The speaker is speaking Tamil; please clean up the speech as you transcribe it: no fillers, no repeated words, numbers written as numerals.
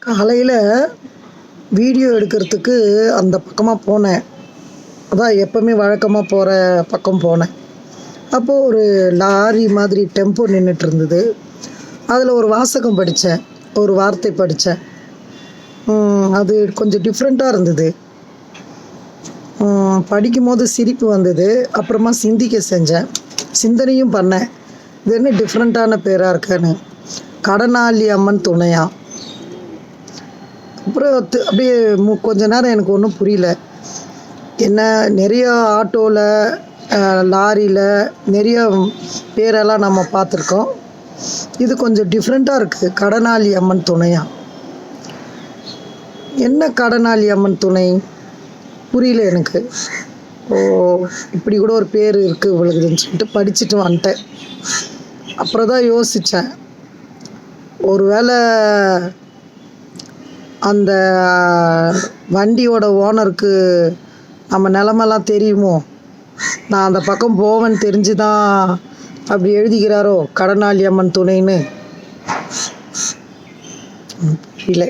காலையில் வீடியோ எடுக்கிறதுக்கு அந்த பக்கமாக போனேன். அதான் எப்போவுமே வழக்கமாக போகிற பக்கம் போனேன். அப்போது ஒரு லாரி மாதிரி டெம்போ நின்றுட்டு இருந்தது. அதில் ஒரு வாசகம் படித்தேன், ஒரு வார்த்தை படித்தேன். அது கொஞ்சம் டிஃப்ரெண்ட்டாக இருந்தது. படிக்கும்போது சிரிப்பு வந்தது. அப்புறமா சிந்திக்க செஞ்சேன், சிந்தனையும் பண்ணேன். இது என்ன டிஃப்ரெண்ட்டான பேராக இருக்குன்னு. கடனாளி அம்மன் துணையா. அப்புறம் அப்படியே கொஞ்ச நேரம் எனக்கு ஒன்றும் புரியல. என்ன, நிறைய ஆட்டோவில், லாரியில் நிறைய பேரெல்லாம் நம்ம பார்த்துருக்கோம். இது கொஞ்சம் டிஃப்ரெண்ட்டாக இருக்குது. கடனாளி அம்மன் துணையா. என்ன கடனாளி அம்மன் துணை புரியல எனக்கு. இப்படி கூட ஒரு பேர் இருக்குது இவளுக்குதுன்னு சொல்லிட்டு படிச்சுட்டு வந்துட்டேன். அப்புறம் தான் யோசித்தேன், ஒருவேளை அந்த வண்டியோட ஓனருக்கு நம்ம நிலமெல்லாம் தெரியுமோ, நான் அந்த பக்கம் போவேன்னு தெரிஞ்சு தான் அப்படி எழுதிக்கிறாரோ கடனாளி அம்மன் துணைன்னு. புரியல.